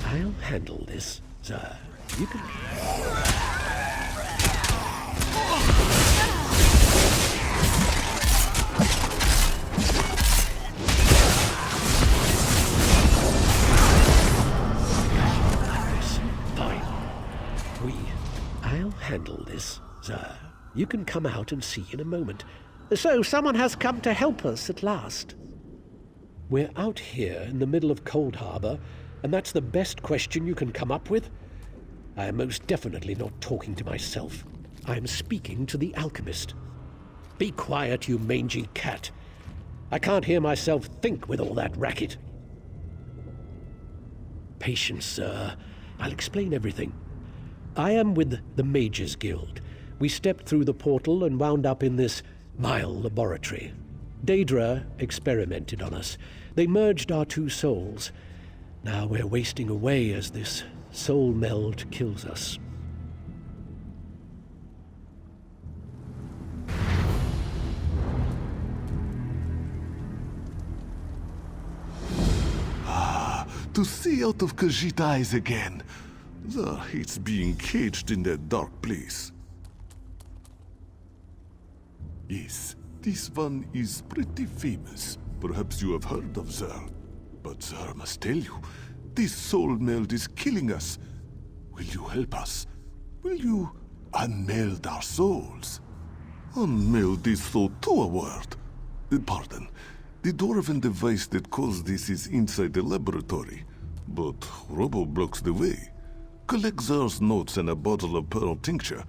I'll handle this, sir. You can... Fine. I'll handle this, sir. You can come out and see in a moment. So someone has come to help us at last. We're out here in the middle of Cold Harbor, and that's the best question you can come up with? I am most definitely not talking to myself. I am speaking to the alchemist. Be quiet, you mangy cat. I can't hear myself think with all that racket. Patience, sir. I'll explain everything. I am with the Mages Guild. We stepped through the portal and wound up in this vile laboratory. Daedra experimented on us. They merged our two souls. Now we're wasting away as this soul meld kills us. To see out of Khajiit eyes again. Zar hates being caged in that dark place. Yes, this one is pretty famous. Perhaps you have heard of Zar. But Zar must tell you, this soul meld is killing us. Will you help us? Will you unmeld our souls? Unmeld is so to a word. Pardon. The dwarven device that caused this is inside the laboratory, but Robo blocks the way. Collect Zar's notes and a bottle of pearl tincture.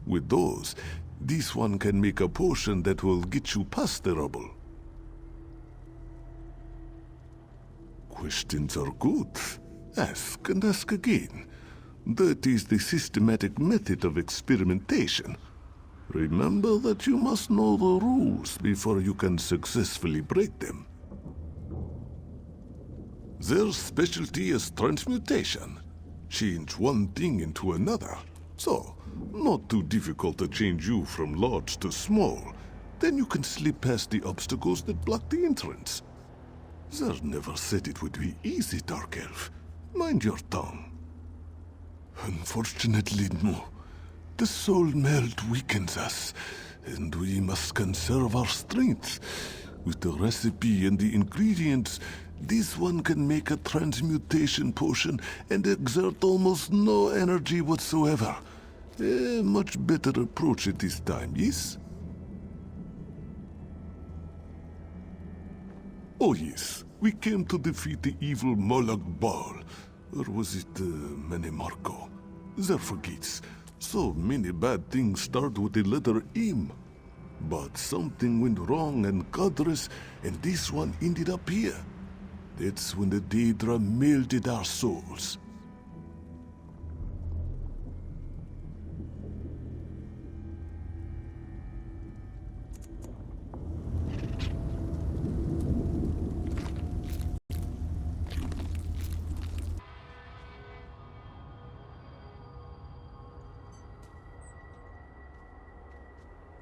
With those, this one can make a potion that will get you past the rubble. Questions are good. Ask and ask again. That is the systematic method of experimentation. Remember that you must know the rules before you can successfully break them. Their specialty is transmutation. Change one thing into another. So, not too difficult to change you from large to small. Then you can slip past the obstacles that block the entrance. Zer never said it would be easy, Dark Elf. Mind your tongue. Unfortunately, no. The soul meld weakens us, and we must conserve our strength. With the recipe and the ingredients, this one can make a transmutation potion and exert almost no energy whatsoever. A much better approach at this time, yes? Oh yes, we came to defeat the evil Moloch Baal. Or was it Menemarco? Zer forgets. So many bad things start with the letter M. But something went wrong and Godress, and this one ended up here. That's when the Daedra melded our souls.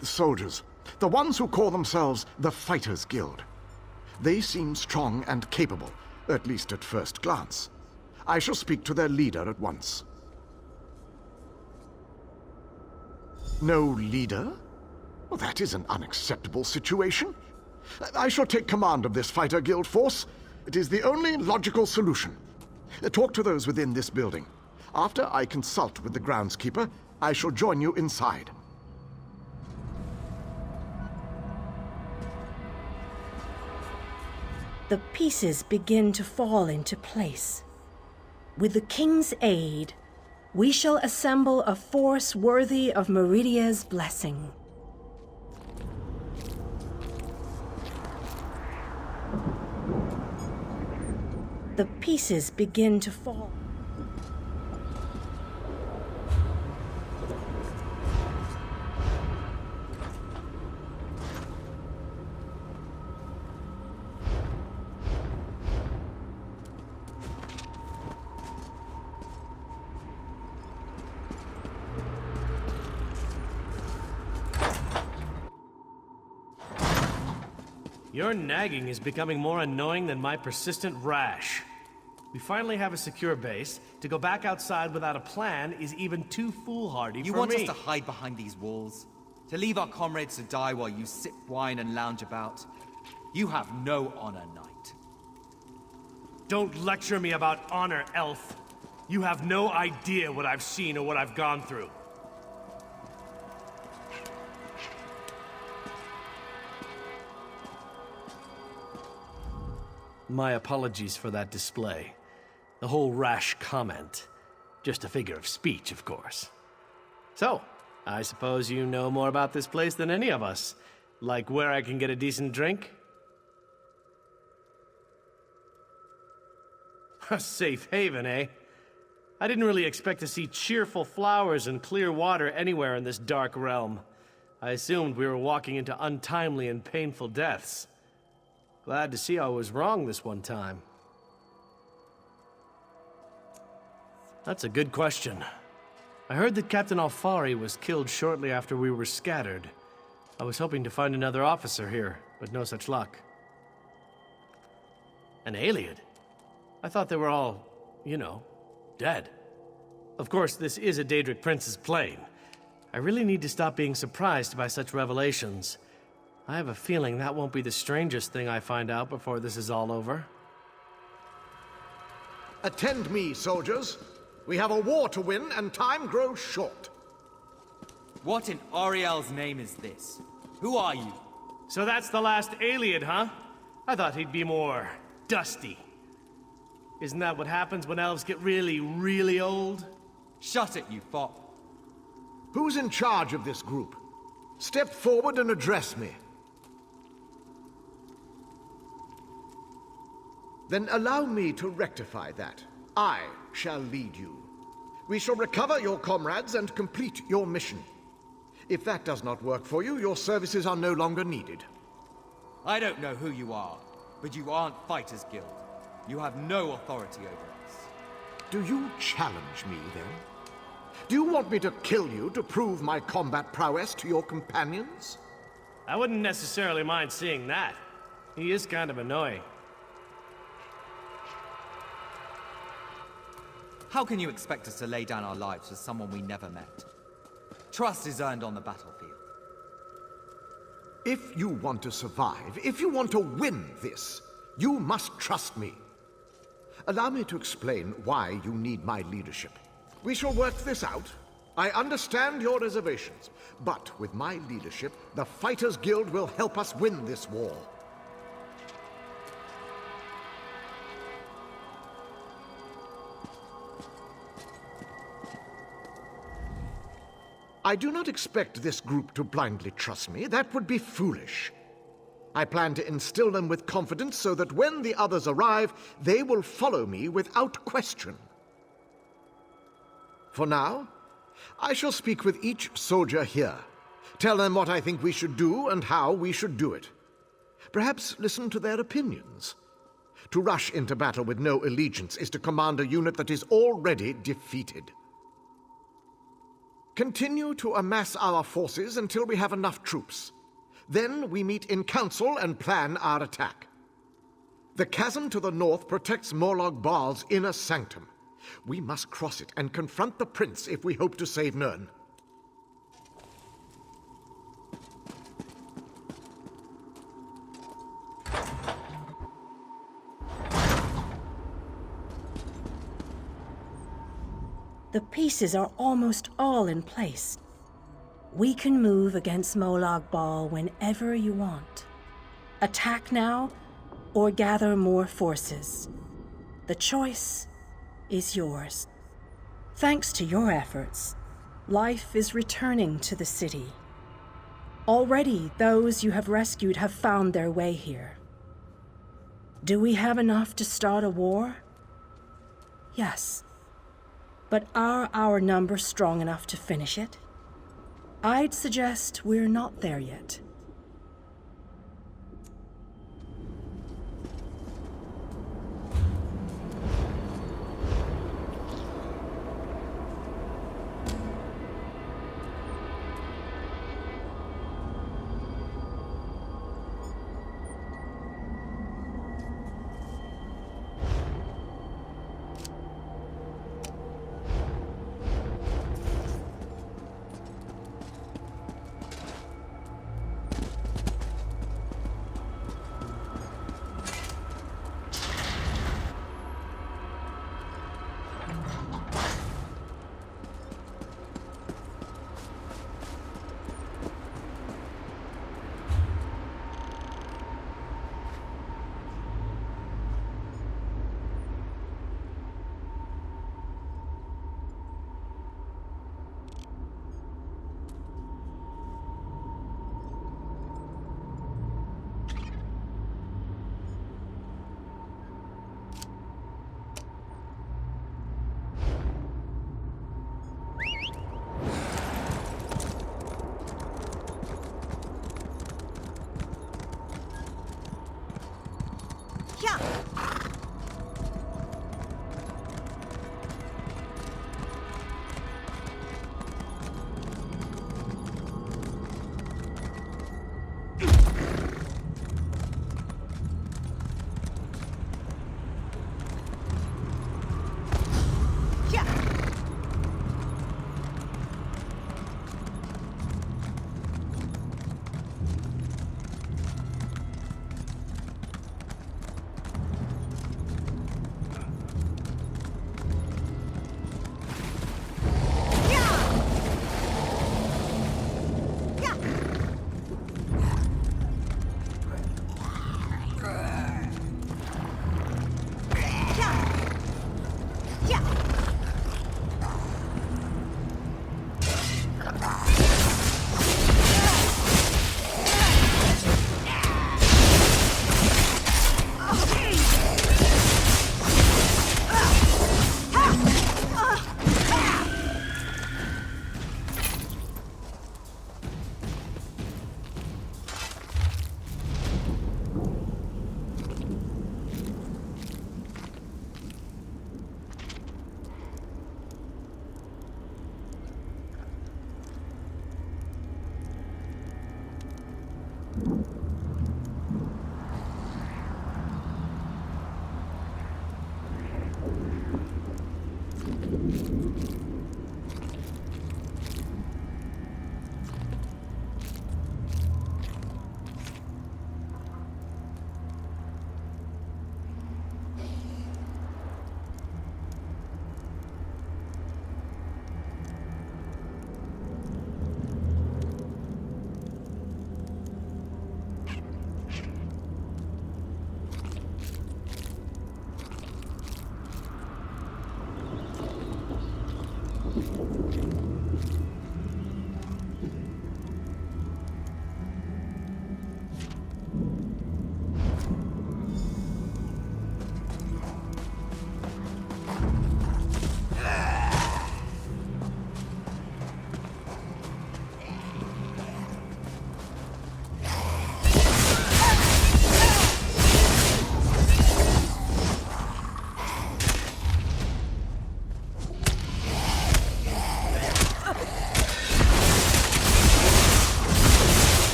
The soldiers, the ones who call themselves the Fighters Guild. They seem strong and capable, at least at first glance. I shall speak to their leader at once. No leader? Well, that is an unacceptable situation. I shall take command of this Fighter Guild force. It is the only logical solution. Talk to those within this building. After I consult with the groundskeeper, I shall join you inside. The pieces begin to fall into place. With the king's aid, we shall assemble a force worthy of Meridia's blessing. The pieces begin to fall. Your nagging is becoming more annoying than my persistent rash. We finally have a secure base. To go back outside without a plan is even too foolhardy for me. You want us to hide behind these walls? To leave our comrades to die while you sip wine and lounge about? You have no honor, knight. Don't lecture me about honor, elf. You have no idea what I've seen or what I've gone through. My apologies for that display. The whole rash comment. Just a figure of speech, of course. So, I suppose you know more about this place than any of us. Like where I can get a decent drink? A safe haven, eh? I didn't really expect to see cheerful flowers and clear water anywhere in this dark realm. I assumed we were walking into untimely and painful deaths. Glad to see I was wrong this one time. That's a good question. I heard that Captain Alfari was killed shortly after we were scattered. I was hoping to find another officer here, but no such luck. An Iliad? I thought they were all, you know, dead. Of course, this is a Daedric Prince's plane. I really need to stop being surprised by such revelations. I have a feeling that won't be the strangest thing I find out before this is all over. Attend me, soldiers. We have a war to win, and time grows short. What in Ariel's name is this? Who are you? So that's the last Iliad, huh? I thought he'd be more dusty. Isn't that what happens when elves get really, really old? Shut it, you fop. Who's in charge of this group? Step forward and address me. Then allow me to rectify that. I shall lead you. We shall recover your comrades and complete your mission. If that does not work for you, your services are no longer needed. I don't know who you are, but you aren't Fighters Guild. You have no authority over us. Do you challenge me, then? Do you want me to kill you to prove my combat prowess to your companions? I wouldn't necessarily mind seeing that. He is kind of annoying. How can you expect us to lay down our lives for someone we never met? Trust is earned on the battlefield. If you want to survive, if you want to win this, you must trust me. Allow me to explain why you need my leadership. We shall work this out. I understand your reservations, but with my leadership, the Fighters Guild will help us win this war. I do not expect this group to blindly trust me. That would be foolish. I plan to instill them with confidence so that when the others arrive, they will follow me without question. For now, I shall speak with each soldier here. Tell them what I think we should do and how we should do it. Perhaps listen to their opinions. To rush into battle with no allegiance is to command a unit that is already defeated. Continue to amass our forces until we have enough troops. Then we meet in council and plan our attack. The chasm to the north protects Morlog Baal's inner sanctum. We must cross it and confront the prince if we hope to save Nirn. The pieces are almost all in place. We can move against Molag Bal whenever you want. Attack now, or gather more forces. The choice is yours. Thanks to your efforts, life is returning to the city. Already, those you have rescued have found their way here. Do we have enough to start a war? Yes. But are our numbers strong enough to finish it? I'd suggest we're not there yet.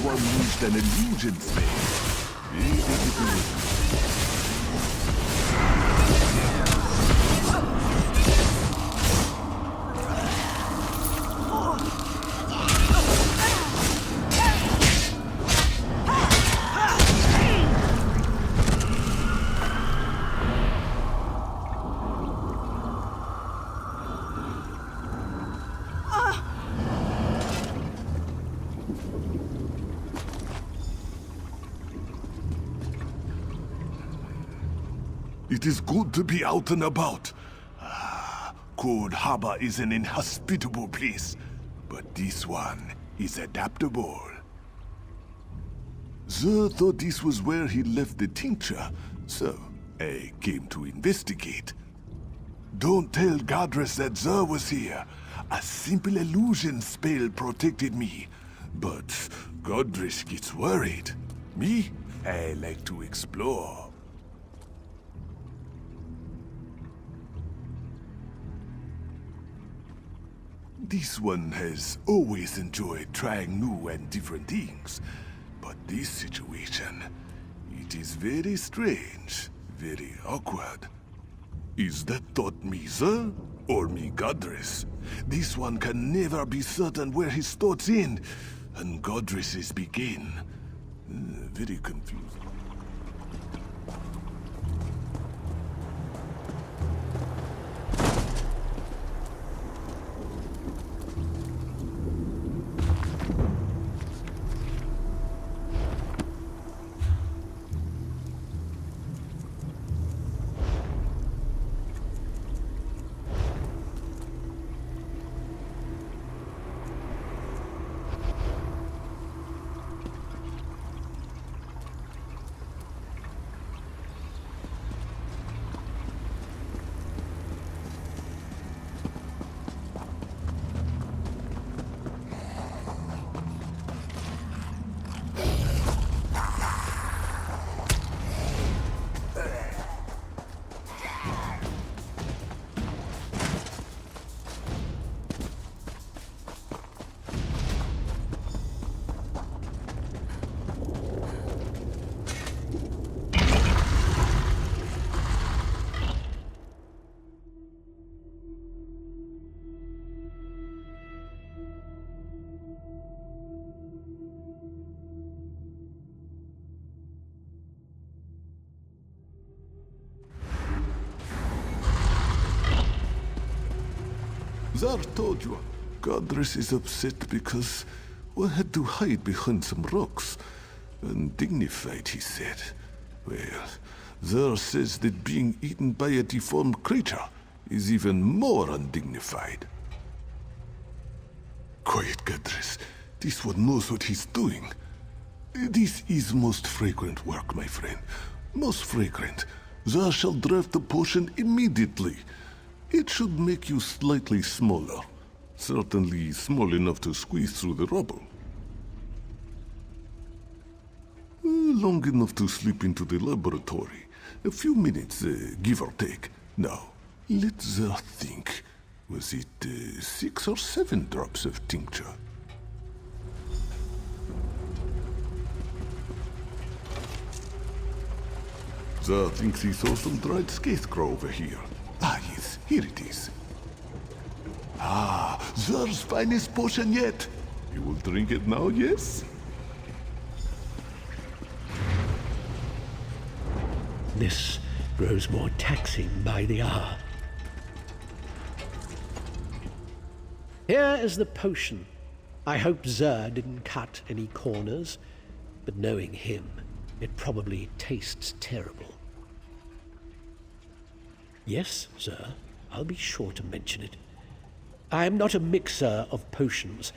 One used an illusion spell. It is good to be out and about. Cold Harbor is an inhospitable place, but this one is adaptable. Zer thought this was where he left the tincture, so I came to investigate. Don't tell Godress that Zer was here. A simple illusion spell protected me. But Godress gets worried. Me? I like to explore. This one has always enjoyed trying new and different things. But this situation, it is very strange, very awkward. Is that thought me, sir? Or me, Godress? This one can never be certain where his thoughts end, and Godress's begin. Very confusing. Zar told you. Godress is upset because we had to hide behind some rocks. Undignified, he said. Well, Zar says that being eaten by a deformed creature is even more undignified. Quiet, Godress. This one knows what he's doing. This is most fragrant work, my friend. Most fragrant. Zar shall draft the potion immediately. It should make you slightly smaller. Certainly small enough to squeeze through the rubble. Long enough to slip into the laboratory. A few minutes, give or take. Now, let Zar think. Was it 6 or 7 drops of tincture? Zar thinks he saw some dried scarecrow over here. Ah, yes, here it is. Ah, Zar's finest potion yet. You will drink it now, yes? This grows more taxing by the hour. Here is the potion. I hope Zer didn't cut any corners, but knowing him, it probably tastes terrible. Yes, Zer, I'll be sure to mention it. I am not a mixer of potions,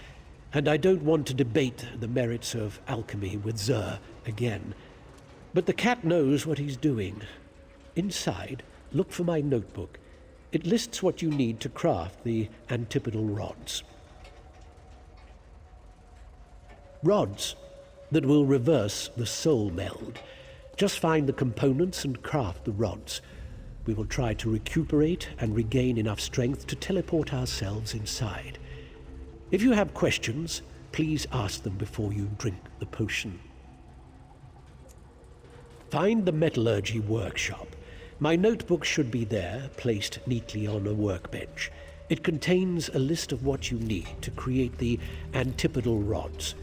and I don't want to debate the merits of alchemy with Zer again. But the cat knows what he's doing. Inside, look for my notebook. It lists what you need to craft the antipodal rods. Rods that will reverse the soul meld. Just find the components and craft the rods. We will try to recuperate and regain enough strength to teleport ourselves inside. If you have questions, please ask them before you drink the potion. Find the metallurgy workshop. My notebook should be there, placed neatly on a workbench. It contains a list of what you need to create the antipodal rods.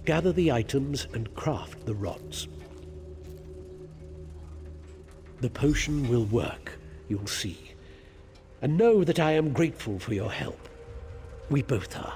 Gather the items and craft the rods. The potion will work, you'll see. And know that I am grateful for your help. We both are.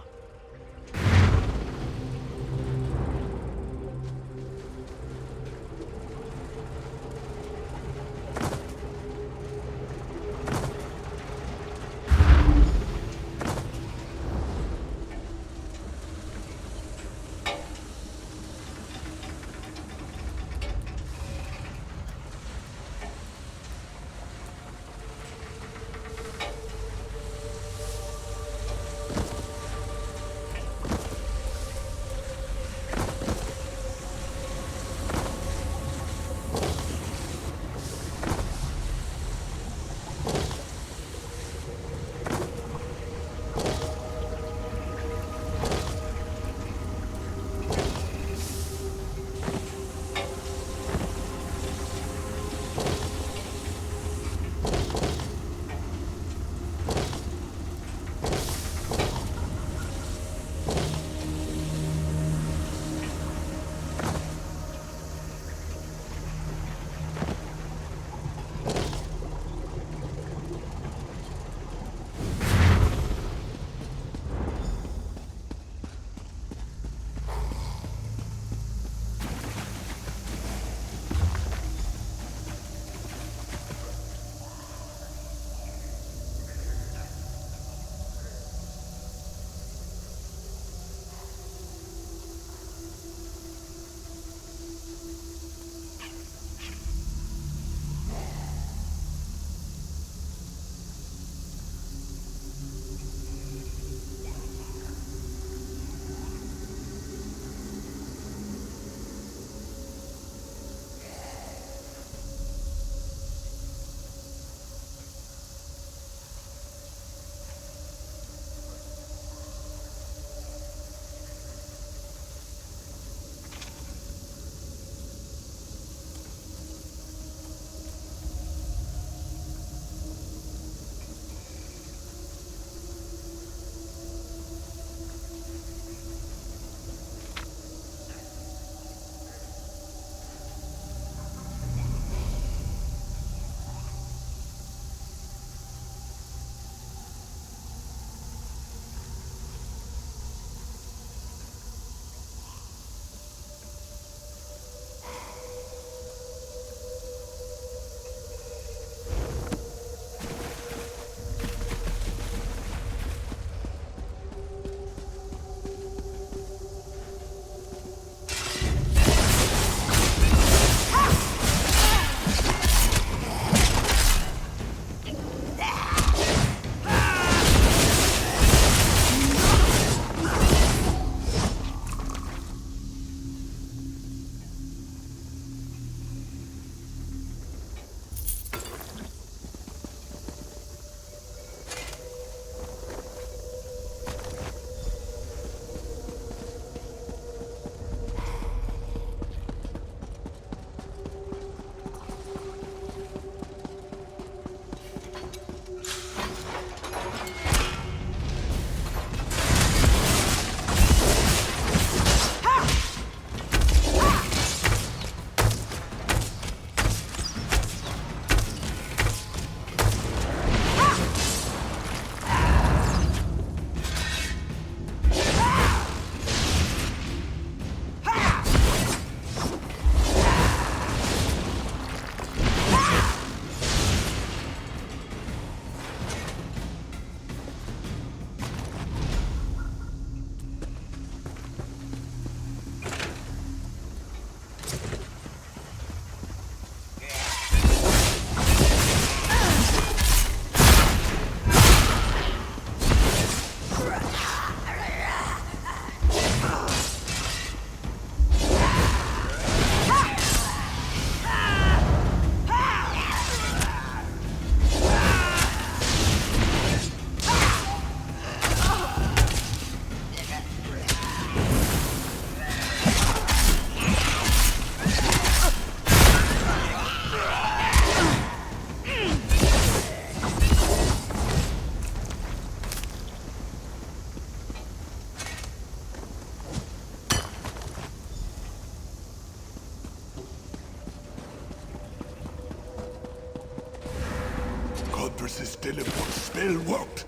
teleport spell worked.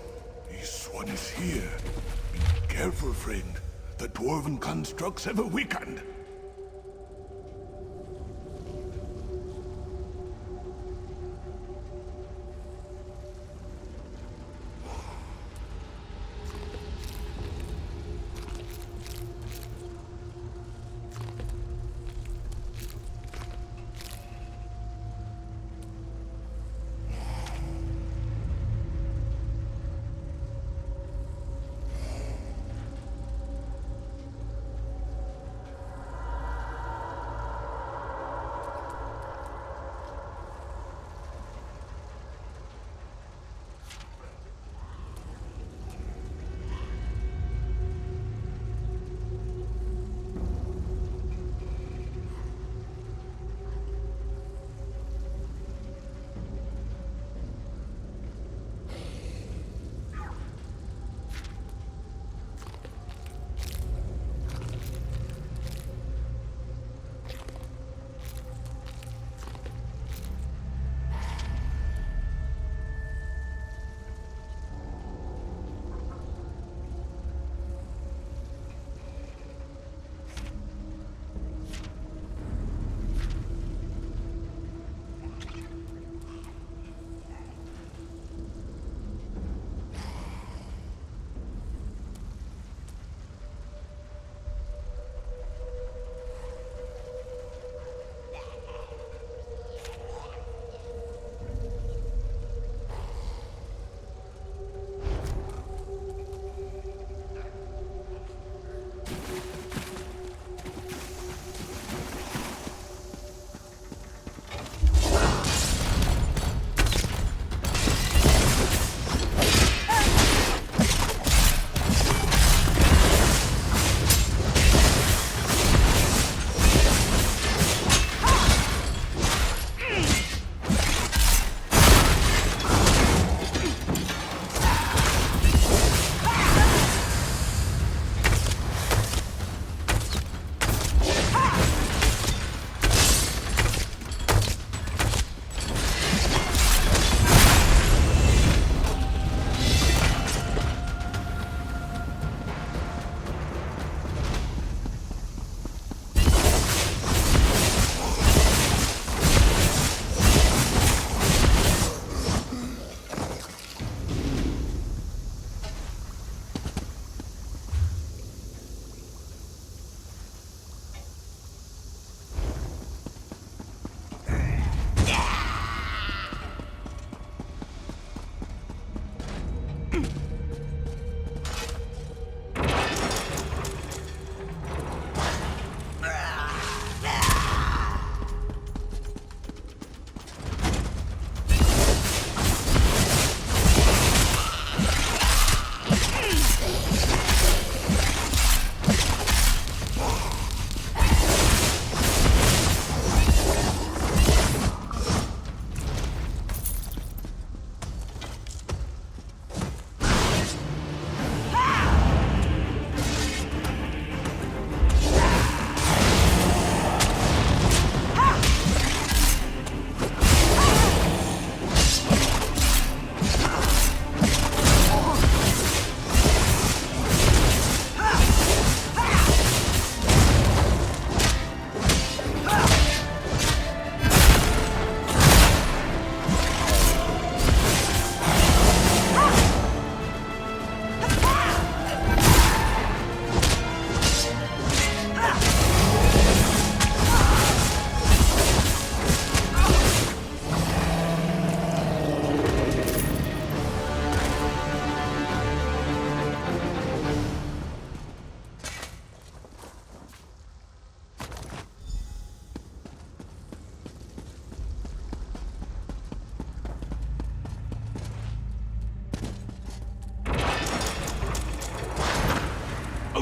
This one is here. Be careful, friend. The dwarven constructs have weakened.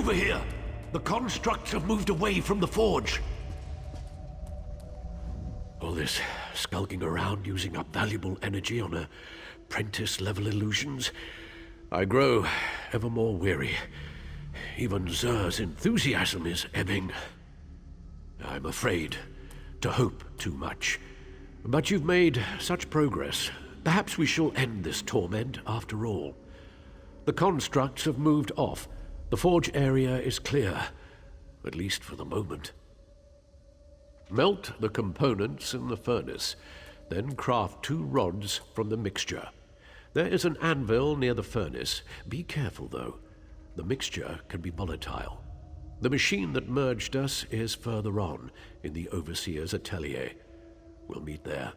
Over here! The constructs have moved away from the forge. All this skulking around using up valuable energy on apprentice-level illusions. I grow ever more weary. Even Zer's enthusiasm is ebbing. I'm afraid to hope too much. But you've made such progress. perhaps we shall end this torment after all. The constructs have moved off. The forge area is clear, at least for the moment. Melt the components in the furnace, then craft 2 rods from the mixture. There is an anvil near the furnace. Be careful, though. The mixture can be volatile. The machine that merged us is further on, in the Overseer's atelier. We'll meet there.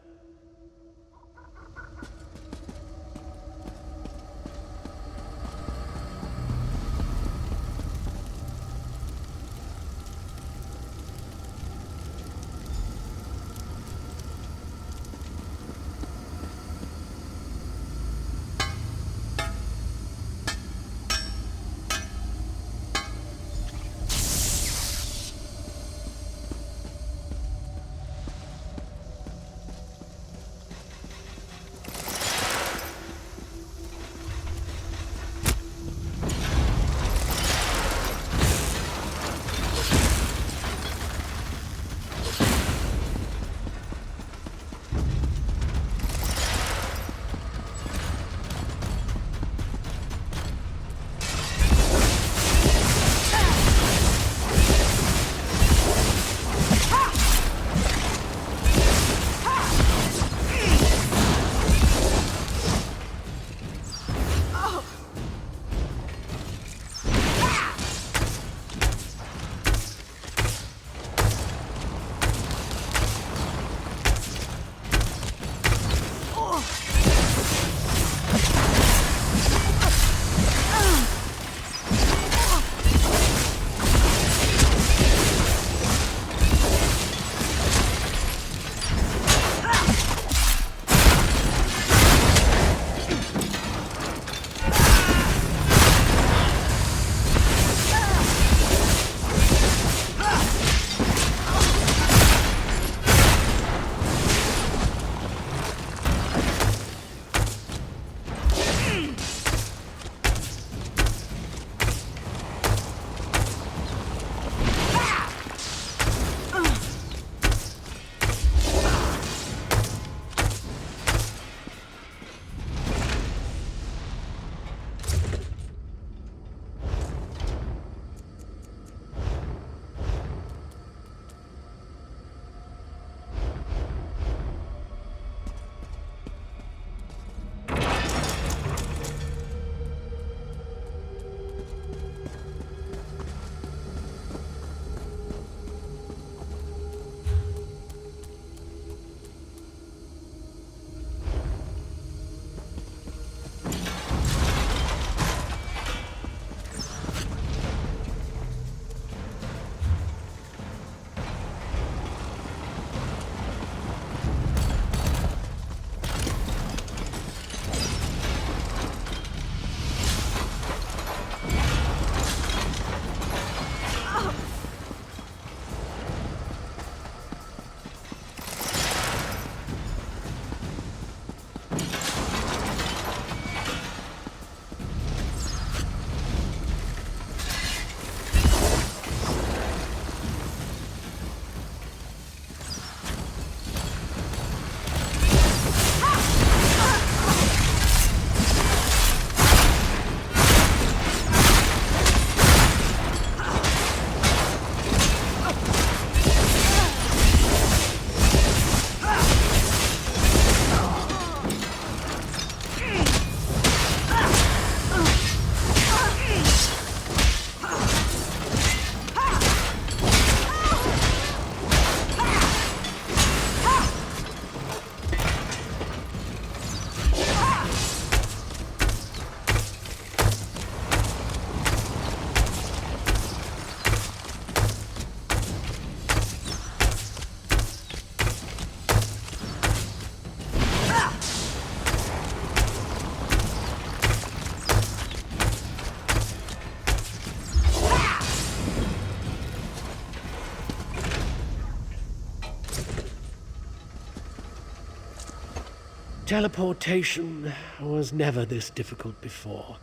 Teleportation was never this difficult before.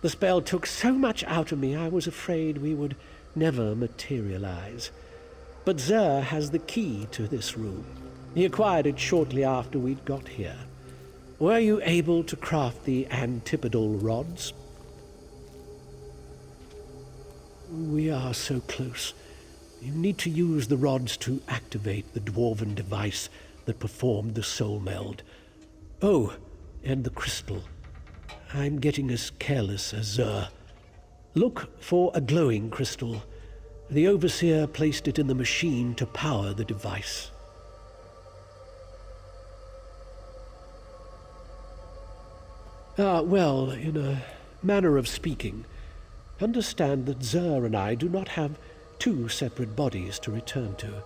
The spell took so much out of me I was afraid we would never materialize. But Zer has the key to this room. He acquired it shortly after we'd got here. Were you able to craft the antipodal rods? We are so close. You need to use the rods to activate the dwarven device that performed the soul meld. Oh, and the crystal. I'm getting as careless as Zer. Look for a glowing crystal. The Overseer placed it in the machine to power the device. Well, in a manner of speaking, understand that Zer and I do not have two separate bodies to return to.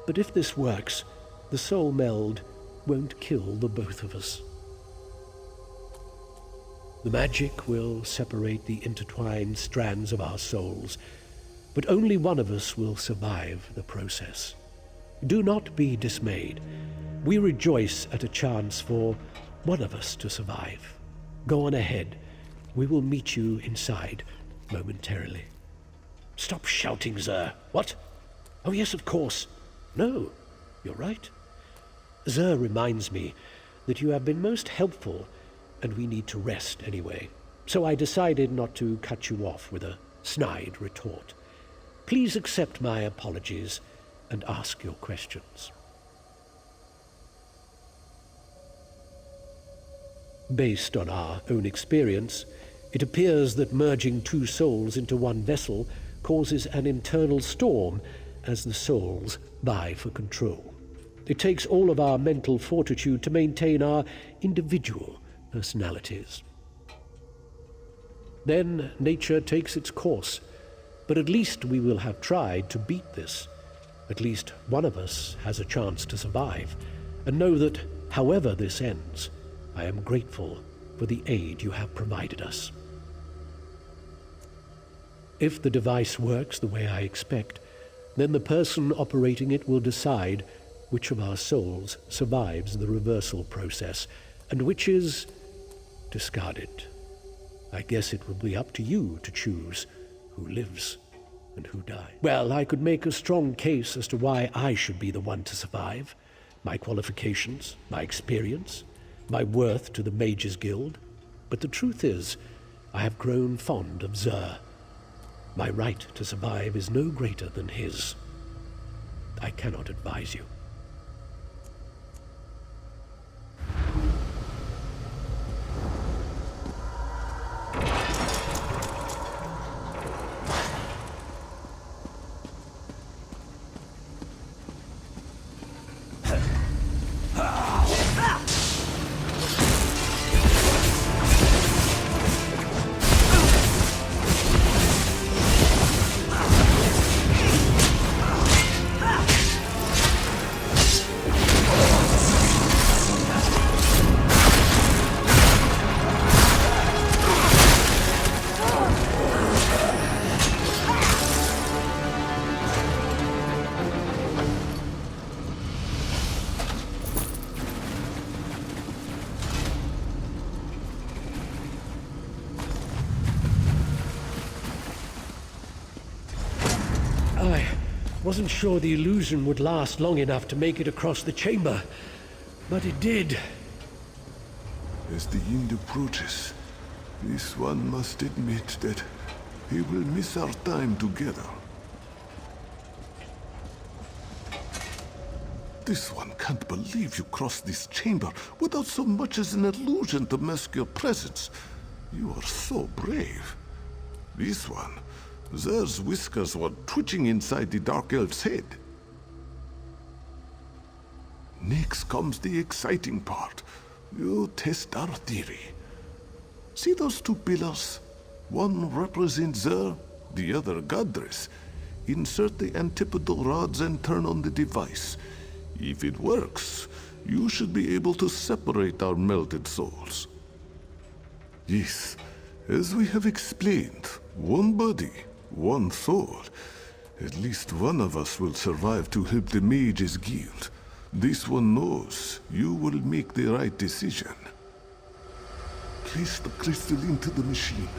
But if this works, the soul meld won't kill the both of us. The magic will separate the intertwined strands of our souls, but only one of us will survive the process. Do not be dismayed. We rejoice at a chance for one of us to survive. Go on ahead. We will meet you inside momentarily. Stop shouting, Zer. What? Oh, yes, of course. No, you're right. Zer reminds me that you have been most helpful, and we need to rest anyway. So I decided not to cut you off with a snide retort. Please accept my apologies and ask your questions. Based on our own experience, it appears that merging two souls into one vessel causes an internal storm as the souls vie for control. It takes all of our mental fortitude to maintain our individual personalities. Then nature takes its course, but at least we will have tried to beat this. At least one of us has a chance to survive, and know that, however this ends, I am grateful for the aid you have provided us. If the device works the way I expect, then the person operating it will decide which of our souls survives the reversal process, and which is discarded. I guess it will be up to you to choose who lives and who dies. Well, I could make a strong case as to why I should be the one to survive. My qualifications, my experience, my worth to the Mages Guild. But the truth is, I have grown fond of Zer. My right to survive is no greater than his. I cannot advise you. I wasn't sure the illusion would last long enough to make it across the chamber, but it did. As the end approaches, this one must admit that he will miss our time together. This one can't believe you crossed this chamber without so much as an illusion to mask your presence. You are so brave. This one, Zer's whiskers were twitching inside the Dark Elf's head. Next comes the exciting part. You test our theory. See those two pillars? One represents Zer, the other Godress. Insert the antipodal rods and turn on the device. If it works, you should be able to separate our melted souls. Yes, as we have explained, one body, one soul. At least one of us will survive to help the Mages Guild. This one knows you will make the right decision. Place the crystal into the machine,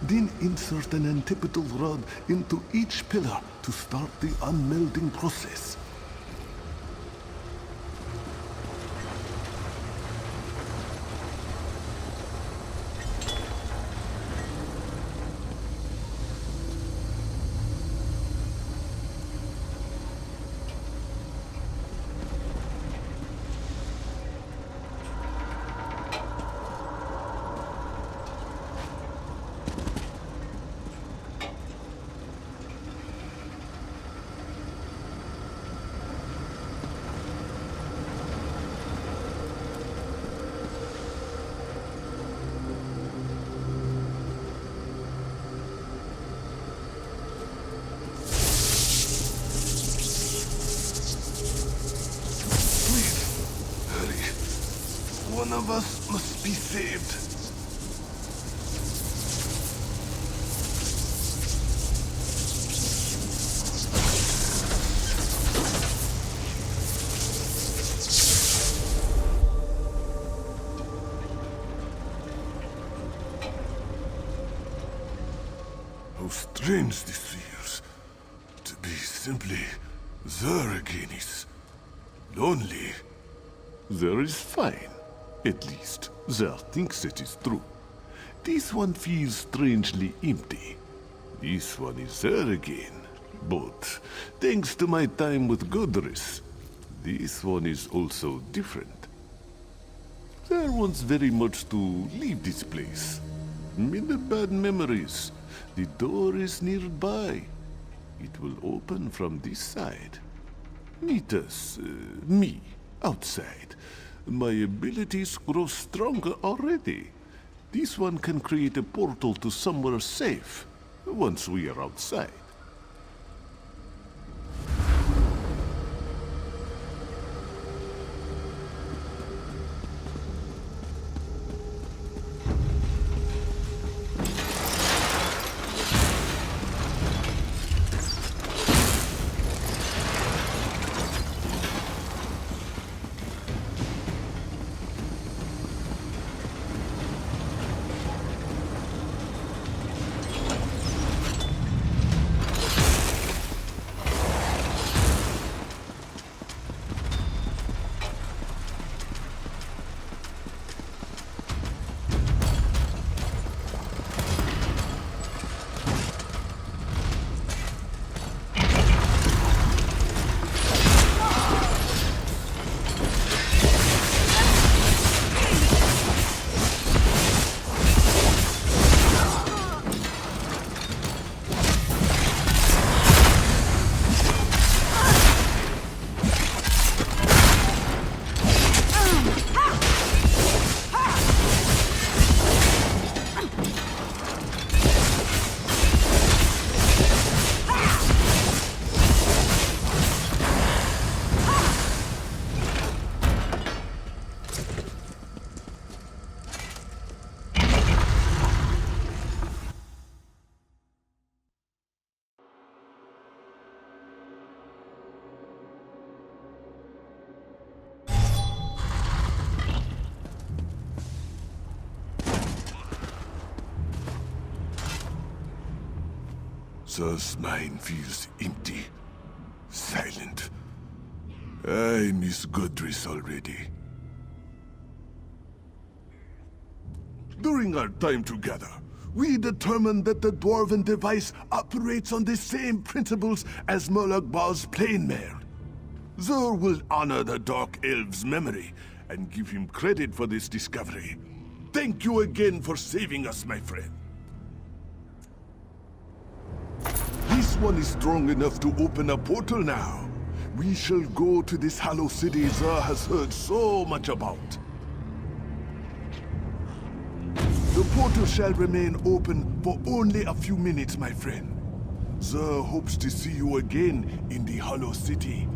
then insert an antipodal rod into each pillar to start the unmelding process. One of us must be saved. How strange this feels. To be simply there again is lonely. There is fine. At least, there thinks it is true. This one feels strangely empty. This one is there again. But, thanks to my time with Godress, this one is also different. There wants very much to leave this place. Many bad memories. The door is nearby. It will open from this side. Meet us, me, outside. My abilities grow stronger already. This one can create a portal to somewhere safe, once we are outside. Sir's mind feels empty, silent. I miss Godress already. During our time together, we determined that the Dwarven device operates on the same principles as Moloch Baal's plane Meld. Zur will honor the Dark Elf's memory and give him credit for this discovery. Thank you again for saving us, my friend. This one is strong enough to open a portal now. We shall go to this Hollow City Zur has heard so much about. The portal shall remain open for only a few minutes, my friend. Zur hopes to see you again in the Hollow City.